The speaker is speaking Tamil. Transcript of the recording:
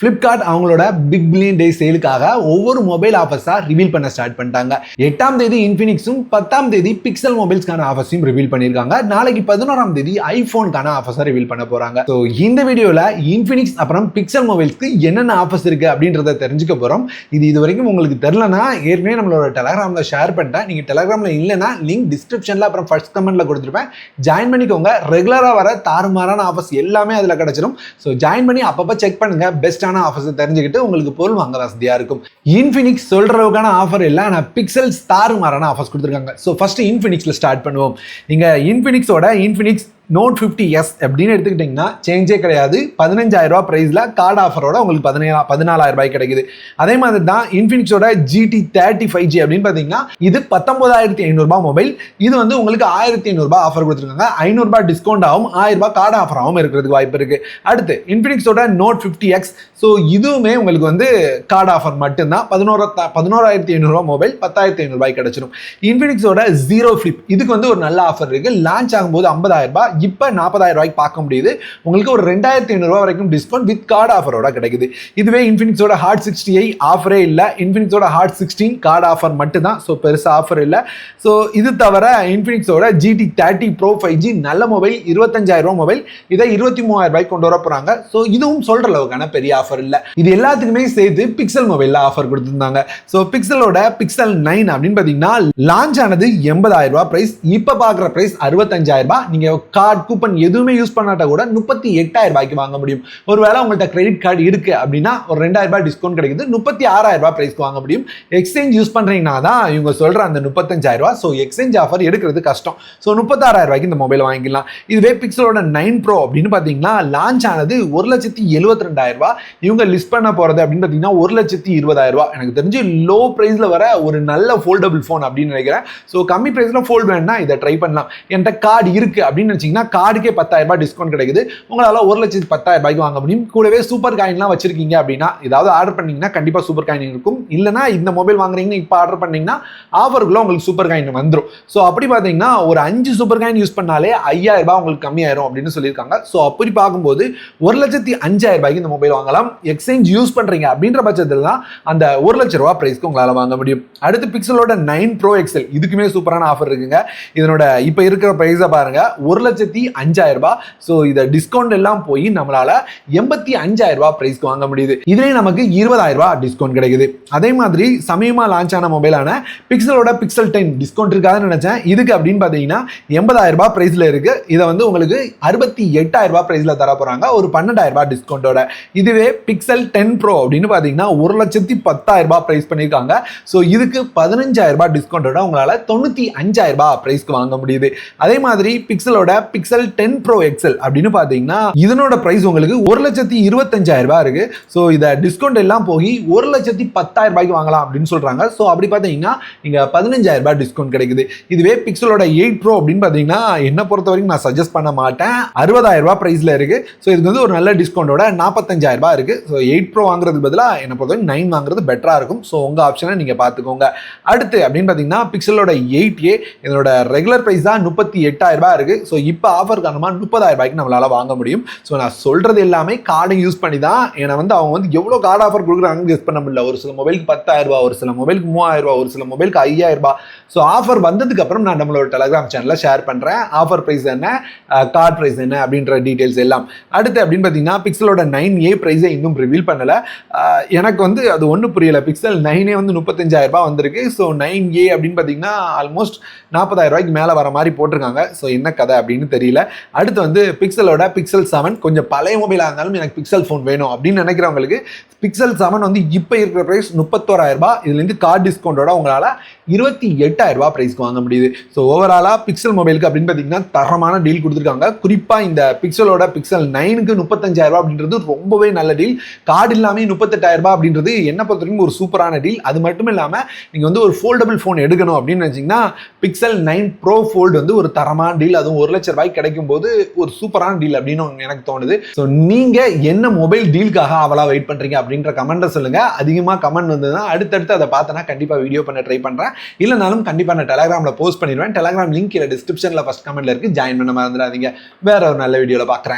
Flipkart அவங்களோட பிக் பில்லியன் டே சேலுக்காக ஒவ்வொரு மொபைல் ஆஃபர்ஸா ரிவீல் பண்ண ஸ்டார்ட் பண்ணிட்டாங்க. 8ஆம் தேதி இன்ஃபினிக்ஸும் 10ஆம் தேதி பிக்சல் மொபைல்ஸ்க்கான ஆஃபர்ஸையும் ரிவீல் பண்ணியிருக்காங்க. நாளைக்கு 11ஆம் தேதி ஐபோனுக்கான ஆஃபர்ஸை ரிவீல் பண்ண போறாங்க. ஸோ இந்த வீடியோல இன்ஃபினிக்ஸ் அப்புறம் பிக்சல் மொபைல்ஸ்க்கு என்னென்ன ஆஃபர்ஸ் இருக்கு அப்படின்றத தெரிஞ்சுக்க போறோம். இது வரைக்கும் உங்களுக்கு தெரியலனா ஏற்கனவே நம்மளோட டெலகிராம்ல ஷேர் பண்ணிட்டேன். நீங்க டெலகிராம்ல இல்லைன்னா லிங்க் டிஸ்கிரிப்ஷன்ல அப்புறம் ஃபர்ஸ்ட் கமெண்ட்ல கொடுத்துருப்பேன். ஜாயின் பண்ணிக்கோங்க. ரெகுலரா வர தாறுமாறான ஆஃபர்ஸ் எல்லாமே அதுல கிடைச்சிடும். ஸோ ஜாயின் பண்ணி அப்பப்போ செக் பண்ணுங்க. பெஸ்ட் ஆஃபர்ஸ் தெரிஞ்சுக்கிட்டு உங்களுக்கு பொருள் வாங்க வசதியா இருக்கும். இன்ஃபினிக்ஸ் சொல்ற அளவுக்கான ஆஃபர் இல்ல, ஆனா பிக்சல் தாறுமாறான ஆஃபர்ஸ் கொடுத்திருக்காங்க. சோ ஃபர்ஸ்ட் இன்ஃபினிக்ஸ்ல ஸ்டார்ட் பண்ணுவோம். நீங்க இன்ஃபினிக்ஸோட இன்ஃபினிக்ஸ் Note 50s அப்படின்னு எடுத்துக்கிட்டீங்கன்னா சேஞ்சே கிடையாது. 15,000 ரூபாய் பிரைஸ்ல கார்டு ஆஃபரோட உங்களுக்கு 14,000 ரூபாய் கிடைக்குது. அதே மாதிரி தான் இன்ஃபினிக்ஸோட GT 35G அப்படின்னு பாத்தீங்கன்னா இது 19,500 ரூபாய் மொபைல். இது வந்து உங்களுக்கு 1,500 ரூபாய் ஆஃபர் கொடுத்துருக்காங்க. 500 ரூபாய் டிஸ்கவுண்ட் ஆகும், 1000 ரூபாய் கார்டு ஆஃபராகவும் இருக்கிறதுக்கு வாய்ப்பு இருக்கு. அடுத்து இன்ஃபினிக்ஸோட Note 50X. ஸோ இதுவுமே உங்களுக்கு வந்து கார்டு ஆஃபர் மட்டும்தான். 11,500 ரூபாய் மொபைல் 10,500 ரூபாய் கிடைச்சிடும். இன்ஃபினிக்ஸோட ஜீரோ ஃபிளிப் இதுக்கு வந்து ஒரு நல்ல ஆஃபர் இருக்கு. லான்ச் ஆகும்போது 50,000 ரூபாய், இப்போ 40,000 ரூபாய்க்கு பார்க்க முடியுது. உங்களுக்கு ஒரு 2,500 ரூபாய் வரைக்கும் டிஸ்கவுண்ட் வித் கார்டு ஆஃபரோட கிடைக்குது. இதுவே இன்ஃபினிக்ஸோட ஹாட் 60 ஆஃபரே இல்லை. இன்ஃபினிக்ஸோட ஹாட் 16 கார்டு ஆஃபர் மட்டும் தான். ஸோ பெருசா ஆஃபர் இல்லை. ஸோ இது தவிர இன்ஃபினிக்ஸோட GT 30 Pro 5G நல்ல மொபைல் 25,000 ரூபாய் மொபைல், இதை 23,000 ரூபாய்க்கு கொண்டு வர போறாங்க. ஸோ இதுவும் சொல்ற அளவுக்கான பெரிய ஆஃபர் இல்லை. இது எல்லாத்துக்குமே சேர்த்து பிக்சல் மொபைல்ல ஆஃபர் கொடுத்திருந்தாங்க. ஸோ பிக்சலோட பிக்சல் 9 அப்படின்னு பாத்தீங்கன்னா லான்ச் ஆனது 80,000 ரூபாய் பிரைஸ். இப்ப பாக்குற பிரைஸ் 65,000 ரூபாய். நீங்க கார்டு கூப்பன் எதுவுமே யூஸ் பண்ணாட்ட கூட 38,000 ரூபாய்க்கு வாங்க முடியும். ஒருவேளை உங்கள்கிட்ட கிரெடிட் கார்டு இருக்கு அப்படின்னா ஒரு 2,000 ரூபாய் டிஸ்கவுண்ட் கிடைக்குது. 36,000 ரூபாய் பிரைஸ்க்கு வாங்க முடியும். எக்ஸ்சேஞ்ச் யூஸ் பண்றீங்கன்னா தான் இவங்க சொல்ற அந்த 35,000 ரூபாய். ஸோ எக்ஸ்சேஞ்ச் ஆஃபர் எடுக்கிறது கஷ்டம். ஸோ 36,000 ரூபாய்க்கு இந்த மொபைல் வாங்கிக்கலாம். இதுவே பிக்சலோட 9 Pro அப்படின்னு பாத்தீங்கன்னா லான்ச் ஆனது 1,72,000 ரூபாய். இவங்க லிஸ்ட் பண்ண போறது அப்படின்னு பாத்தீங்கன்னா 1,20,000 ரூபாய். எனக்கு தெரிஞ்சு லோ பிரைஸ்ல வர ஒரு நல்ல ஃபோல்டபிள் போன் அப்படின்னு நினைக்கிறேன். ஸோ கம்மி பிரைஸ்ல ஃபோல்ட் வேணும்னா இதை ட்ரை பண்ணலாம். என்கிட்ட கார்டு இருக்கு அப்படின்னு நினைச்சீங்கன்னா கார்டுக்கே 10,000 ரூபாய் டிஸ்கவுண்ட் கிடைக்குது. உங்களால 1,10,000 ரூபாய்க்கு வாங்க முடியும். கூடவே சூப்பர் காயின்லாம் வச்சிருக்கீங்க அப்படின்னா ஏதாவது ஆர்டர் பண்ணீங்கன்னா கண்டிப்பா சூப்பர் காயின் இருக்கும். இல்லைன்னா இந்த மொபைல் வாங்குறீங்கன்னா இப்போ ஆர்டர் பண்ணீங்கன்னா ஆஃபருக்குள்ள உங்களுக்கு சூப்பர் காயின் வந்துடும். ஸோ அப்படி பார்த்தீங்கன்னா ஒரு 5 சூப்பர் காயின் யூஸ் பண்ணாலே 5,000 ரூபாய் உங்களுக்கு கம்மியாயிரும் அப்படின்னு சொல்லியிருக்காங்க. ஸோ அப்படி பார்க்கும்போது 1,05,000 ரூபாய்க்கு இந்த மொபைல் வாங்கலாம். எக்ஸ்சேஞ்ச் யூஸ் பண்றீங்க அப்படின்ற பட்சத்தில் தான் அந்த 1,00,000 ரூபாய் பிரைஸ்க்கு உங்களால வாங்க முடியும். அடுத்து பிக்சலோட 9 Pro XL இதுக்குமே சூப்பரான ஆஃபர் இருக்குங்க. இதனோட இப்போ இருக்கிற பிரைஸை பாருங்க, 1,05,000 ரூபாய். ஸோ இதை டிஸ்கவுண்ட் எல்லாம் போய் நம்மளால 85,000 ரூபாய் பிரைஸ்க்கு வாங்க முடியுது. இதுலேயே நமக்கு 20,000 ரூபாய் டிஸ்கவுண்ட் கிடைக்குது. அதே மாதிரி சமயமா லான்ச் ஆன மொபைலான பிக்சலோட பிக்சல் 10 டிஸ்கவுண்ட் இருக்காதுன்னு நினைச்சேன். இதுக்கு அப்படின்னு பாத்தீங்கன்னா 80,000 ரூபாய் பிரைஸ்ல இருக்கு. இதை வந்து உங்களுக்கு 68,000 ரூபாய் பிரைஸ்ல தர போறாங்க, ஒரு 12,000 ரூபாய் டிஸ்கவுண்டோட. இதுவே பிக்சல் 10 Pro அப்படின்னு பாத்தீங்கன்னா 1,10,000 ரூபாய் பிரைஸ் பண்ணிருக்காங்க. ஸோ இதுக்கு 15,000 ரூபாய் டிஸ்கவுண்டோட உங்களால 95,000 ரூபாய் பிரைஸ்க்கு வாங்க முடியுது. அதே மாதிரி பிக்சலோட பிக்சல் 10 Pro XL அப்படின்னு பாத்தீங்கன்னா இதனோட பிரைஸ் உங்களுக்கு 1,25,000 ரூபாய் இருக்கு. ஸோ இதை டிஸ்கவுண்ட் எல்லாம் போய் 1,10,000 ரூபாய்க்கு வாங்கலாம் அப்படின்னு சொல்றாங்க. ஸோ அப்படி பாத்தீங்கன்னா நீங்க 15,000 ரூபாய் டிஸ்கவுண்ட் கிடைக்குது. இதுவே பிக்சலோட 8 Pro அப்படின்னு பாத்தீங்கன்னா என்ன பொறுத்த வரைக்கும் நான் சஜஸ்ட் பண்ண மாட்டேன். 60,000 ரூபாய் பிரைஸ்ல இருக்கு. ஸோ இதுக்கு வந்து ஒரு நல்ல டிஸ்கவுண்டோட 45,000 ரூபாய் இருக்கு. ஸோ 8 Pro வாங்குறதுக்கு பதிலாக என்ன பொறுத்த வரைக்கும் 9 வாங்குறது பெட்டரா இருக்கும். ஸோ உங்க ஆப்ஷனை நீங்க பாத்துக்கோங்க. அடுத்து அப்படின்னு பாத்தீங்கன்னா பிக்சலோட 8A இதனோட ரெகுலர் பிரைஸ் தான் 38,000 ரூபாய் இருக்கு. ஸோ இப்போ ஆஃபர் காரணமா 30,000 ரூபாய்க்கு நம்மளால வாங்க முடியும். ஸோ நான் சொல்றது எல்லாமே கார்டை யூஸ் பண்ணி தான். ஏன்னா வந்து அவங்க வந்து எவ்வளவு கார்டு ஆஃபர் கொடுக்குறாங்கன்னு கெஸ் பண்ண முடியல. ஒரு சில மொபைலுக்கு 10,000 ரூபாய், ஒரு சில மொபைலுக்கு 3,000 ரூபாய், ஒரு சில மொபைலுக்கு 5,000 ரூபாய். ஸோ ஆஃபர் வந்ததுக்கு அப்புறம் நான் நம்மளோட டெலகிராம் சேனல்ல ஷேர் பண்றேன். ஆஃபர் பிரைஸ் என்ன, கார்டு பிரைஸ் என்ன அப்படின்ற டீடைல்ஸ் எல்லாம். அடுத்து அப்படின்னு பாத்தீங்கன்னா பிக்சலோட 9A பிரைஸை இன்னும் ரிவீல் பண்ணல. எனக்கு வந்து அது ஒன்றும் புரியல. பிக்சல் 9A வந்து 35,000 ரூபாய் வந்திருக்கு. ஸோ 9A அப்படின்னு பாத்தீங்கன்னா ஆல்மோஸ்ட் 40,000 ரூபாய்க்கு மேல வர மாதிரி போட்டிருக்காங்க. ஸோ என்ன கதை அப்படின்னு தெரியல. அடுத்து வந்து பிக்சலோட பிக்சல் 7 கொஞ்சம் பழைய மொபைலாக இருந்தாலும் எனக்கு பிக்சல் ஃபோன் வேணும் அப்படின்னு நினைக்கிறவங்களுக்கு பிக்சல் 7 வந்து இப்போ இருக்கிற பிரைஸ் 31,000 ரூபாய். இதுலேருந்து கார்டு டிஸ்கவுண்டோட உங்களால் 28,000 ரூபாய் பிரைஸ்க்கு வாங்க முடியுது. ஸோ ஓவராலா பிக்சல் மொபைலுக்கு அப்படின்னு பார்த்தீங்கன்னா தரமான டீல் கொடுத்துருக்காங்க. குறிப்பாக இந்த பிக்சலோட பிக்சல் 9க்கு 35,000 ரூபாய் அப்படின்றது ரொம்பவே நல்ல டீல். கார்டு இல்லாமல் 38,000 ரூபாய் அப்படின்றது என்ன பொறுத்த வரைக்கும் ஒரு சூப்பரான டீல். அது மட்டும் இல்லாமல் நீங்கள் வந்து ஒரு ஃபோல்டபிள் ஃபோன் எடுக்கணும் அப்படின்னு நினச்சிங்கன்னா பிக்சல் 9 Pro Fold வந்து ஒரு தரமான டீல். அதுவும் 1,00,000 ரூபாய்க்கு கிடைக்கும் போது ஒரு சூப்பரான டீல் அப்படின்னு எனக்கு தோணுது. ஸோ நீங்க என்ன மொபைல் டீலுக்காக அவளா வெயிட் பண்றீங்க அப்படின்ற கமெண்ட்டை சொல்லுங்க. அதிகமா கமெண்ட் வந்ததுன்னா அடுத்தடுத்து அதை பார்த்தனா கண்டிப்பா வீடியோ பண்ண ட்ரை பண்றேன். இல்லைனாலும் கண்டிப்பா நான் டெலகிராம்ல போஸ்ட் பண்ணிடுவேன். டெலகிராம் லிங்க் டிஸ்கிரிப்ஷன்ல ஃபர்ஸ்ட் கமெண்ட்ல இருக்கு. ஜாயின் பண்ண மறந்துடாதீங்க. வேற ஒரு நல்ல வீடியோல பாக்குறேன்.